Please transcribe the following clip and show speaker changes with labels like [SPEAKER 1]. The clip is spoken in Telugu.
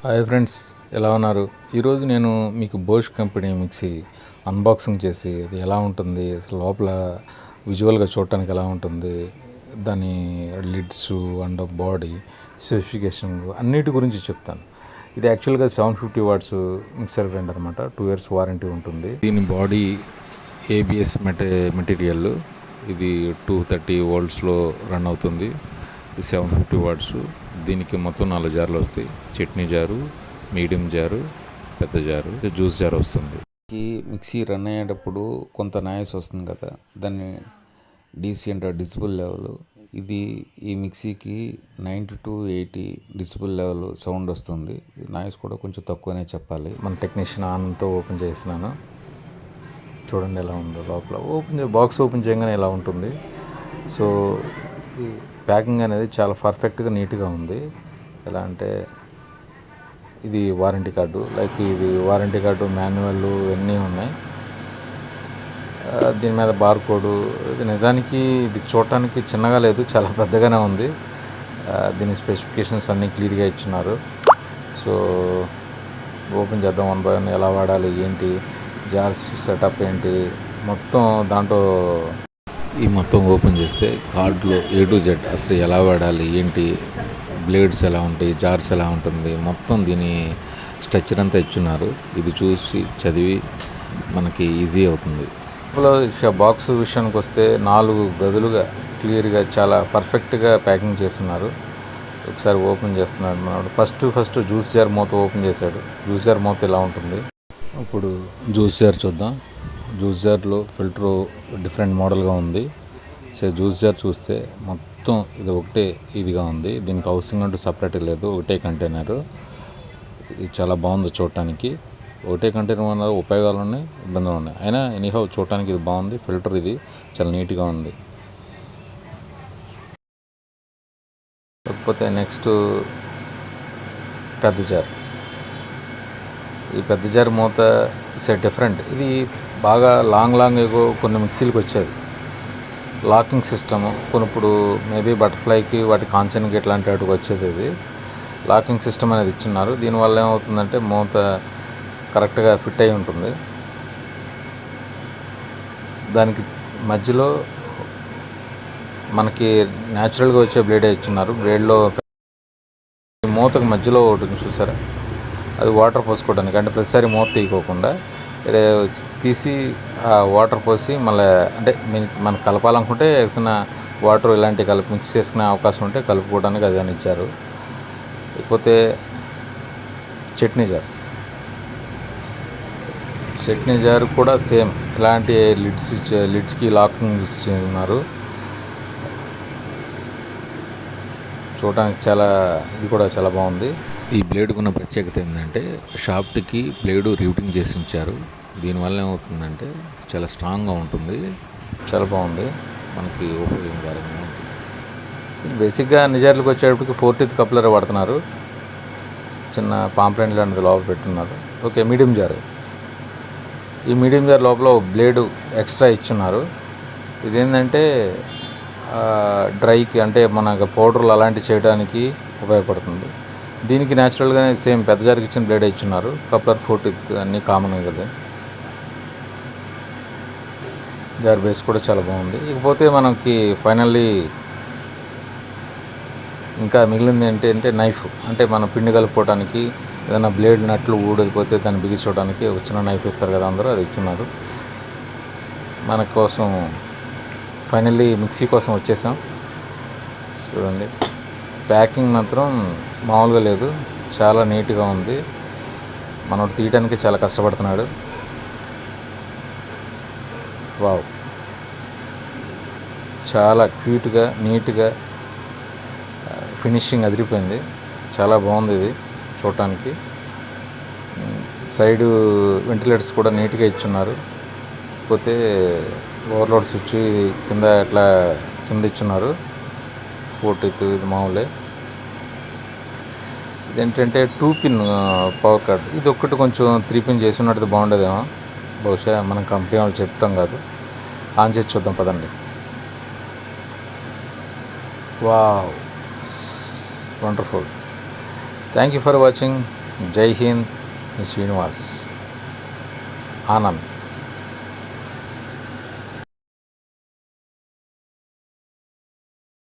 [SPEAKER 1] హాయ్ ఫ్రెండ్స్, ఎలా ఉన్నారు? ఈరోజు నేను మీకు బోష్ కంపెనీ మిక్సీ అన్బాక్సింగ్ చేసి అది ఎలా ఉంటుంది, అసలు లోపల విజువల్గా చూడటానికి ఎలా ఉంటుంది, దాని లిడ్స్ అండ్ బాడీ స్పెసిఫికేషన్ అన్నిటి గురించి చెప్తాను. ఇది యాక్చువల్గా 750 వాట్స్ మిక్సర్ గ్రైండర్ అనమాట. 2 years వారంటీ ఉంటుంది. దీని బాడీ ఏబిఎస్ మెటీరియల్. ఇది 230 voltsలో రన్ అవుతుంది. 750 వాట్స్. దీనికి మొత్తం 4 జార్లు వస్తాయి. చట్నీ జారు, మీడియం జారు, పెద్ద జారు, జ్యూస్ జార్ వస్తుంది. ఈ మిక్సీ రన్ అయ్యేటప్పుడు కొంత నాయిస్ వస్తుంది కదా, దాన్ని డీసీ అంటే డిసిబుల్ లెవెల్. ఇది ఈ మిక్సీకి 90 to 80 డిసిబుల్ లెవెల్ సౌండ్ వస్తుంది. నాయిస్ కూడా కొంచెం తక్కువనే చెప్పాలి. మన టెక్నీషియన్ ఆన్తో ఓపెన్ చేస్తున్నాను. చూడండి ఎలా ఉందో లోపల. బాక్స్ ఓపెన్ చేయగానే ఎలా ఉంటుంది. సో ఈ ప్యాకింగ్ అనేది చాలా పర్ఫెక్ట్గా నీట్గా ఉంది. ఎలా అంటే ఇది వారంటీ కార్డు, ఇది వారంటీ కార్డు, మాన్యువల్ ఇవన్నీ ఉన్నాయి. దీని మీద బార్ కోడు. ఇది నిజానికి ఇది చూడటానికి చిన్నగా లేదు, చాలా పెద్దగానే ఉంది. దీని స్పెసిఫికేషన్స్ అన్నీ క్లియర్గా ఇచ్చున్నారు. సో ఓపెన్ చేద్దాం వన్ బై వన్. ఎలా వాడాలి, ఏంటి, జార్స్ సెటప్ ఏంటి, మొత్తం దాంట్లో ఈ మొత్తం ఓపెన్ చేస్తే కార్డులో A to Z అసలు ఎలా వాడాలి, ఏంటి, బ్లేడ్స్ ఎలా ఉంటాయి, జార్స్ ఎలా ఉంటుంది, మొత్తం దీని స్ట్రక్చర్ అంతా ఇచ్చున్నారు. ఇది చూసి చదివి మనకి ఈజీ అవుతుంది. బాక్స్ విషయానికి వస్తే 4 గదులుగా క్లియర్గా చాలా పర్ఫెక్ట్గా ప్యాకింగ్ చేస్తున్నారు. ఒకసారి ఓపెన్ చేస్తున్నాడు మనోడు. ఫస్ట్ జ్యూస్ జార్ మూత ఓపెన్ చేశాడు. జ్యూస్ జార్ మూత ఎలా ఉంటుంది. ఇప్పుడు జ్యూస్ జార్ చూద్దాం. జ్యూస్ జార్లో ఫిల్టర్ డిఫరెంట్ మోడల్గా ఉంది. సో జ్యూస్ జార్ చూస్తే మొత్తం ఇది ఒకటే ఇదిగా ఉంది. దీనికి హౌసింగ్ అంటూ సపరేట్ లేదు, ఒకటే కంటైనరు. ఇది చాలా బాగుంది చూడటానికి. ఒకటే కంటైనర్ వల్ల ఉపయోగాలు ఉన్నాయి, ఇబ్బందులు ఉన్నాయి. అయినా ఎనీహౌ చూడటానికి ఇది బాగుంది. ఫిల్టర్ ఇది చాలా నీట్గా ఉంది. కాకపోతే నెక్స్ట్ పెద్ద జార్. ఈ పెద్ద జార్ మూత ఇట్స్ డిఫరెంట్. ఇది బాగా లాంగ్ కొన్ని మిక్సీలకు వచ్చేది లాకింగ్ సిస్టమ్. ఇప్పుడు మేబీ బటర్ఫ్లైకి, వాటి కాంచన్కి ఇట్లాంటి వాటికి వచ్చేది ఇది లాకింగ్ సిస్టమ్ అనేది ఇచ్చిన్నారు. దీనివల్ల ఏమవుతుందంటే మూత కరెక్ట్గా ఫిట్ అయి ఉంటుంది. దానికి మధ్యలో మనకి న్యాచురల్గా వచ్చే బ్లేడే ఇచ్చిన్నారు. బ్లేడ్లో మూతకు మధ్యలో ఒకటి చూసారా, అది వాటర్ పోసుకోవడానికి. అంటే ప్రతిసారి మూత తీయకోకుండా తీసి ఆ వాటర్ పోసి మళ్ళీ, అంటే మనం కలపాలనుకుంటే ఏదైనా వాటర్ ఇలాంటివి మిక్స్ చేసుకునే అవకాశం ఉంటే కలుపుకోవడానికి అది అని ఇచ్చారు. లేకపోతే చట్నీ జార్ కూడా సేమ్ ఇలాంటి లిడ్స్కి లాకింగ్ ఇస్తున్నారు. చూడడానికి ఇది కూడా చాలా బాగుంది. ఈ బ్లేడ్కి ఉన్న ప్రత్యేకత ఏంటంటే షాఫ్ట్కి బ్లేడు రివిటింగ్ చేసి ఉంచారు. దీనివల్ల ఏమవుతుందంటే చాలా స్ట్రాంగ్గా ఉంటుంది. చాలా బాగుంది, మనకి ఉపయోగకరంగా ఉంటుంది. బేసిక్గా నిజార్లకు వచ్చేటప్పటికి 4 teeth కప్లర్ వాడుతున్నారు. చిన్న పాంప్లెంట్ లాంటిది లోపల పెట్టున్నారు. Okay, medium jar. ఈ మీడియం జార్ లోపల బ్లేడు ఎక్స్ట్రా ఇచ్చున్నారు. ఇదేంటంటే డ్రైకి, అంటే మన పౌడర్లు అలాంటివి చేయడానికి ఉపయోగపడుతుంది. దీనికి న్యాచురల్గానే సేమ్ పెద్ద జార్కి ఇచ్చిన బ్లేడ్ ఇచ్చున్నారు. కప్లర్ 4 teeth అన్నీ కామన్ కదా. జార్ బేస్ కూడా చాలా బాగుంది. ఇకపోతే మనకి ఫైనల్లీ ఇంకా మిగిలింది ఏంటంటే నైఫ్. అంటే మన పిండి కలుపుకోవడానికి, ఏదైనా బ్లేడ్ నట్లు ఊడిపోతే దాన్ని బిగించుకోవడానికి ఒక చిన్న నైఫ్ ఇస్తారు కదా అందరూ, అది ఇచ్చున్నారు. మన కోసం ఫైనల్లీ మిక్సీ కోసం వచ్చేసాం. చూడండి, ప్యాకింగ్ మాత్రం మామూలుగా లేదు, చాలా నీట్గా ఉంది. మనోడు తీయడానికి చాలా కష్టపడుతున్నాడు. వావ్, చాలా క్యూట్గా, నీట్గా, ఫినిషింగ్ అదిరిపోయింది. చాలా బాగుంది ఇది చూడటానికి. సైడు వెంటిలేటర్స్ కూడా నీట్గా ఇచ్చున్నారు. కాకపోతే ఓవర్లోడ్ స్విచ్ కింద ఇచ్చున్నారు. 4 teeth ఇది మామూలే. ఇదేంటంటే 2 pin పవర్ కార్డ్. ఇది ఒక్కటి కొంచెం 3 pin చేసి ఉన్నట్టు బాగుండేదేమో. బహుశా మనం కంపెనీ వాళ్ళు చెప్పడం కాదు. ఆన్ చేసి చూద్దాం పదండి. Wow, wonderful. Thank you for watching. జై హింద్. మీ శ్రీనివాస్. ఆనంద్.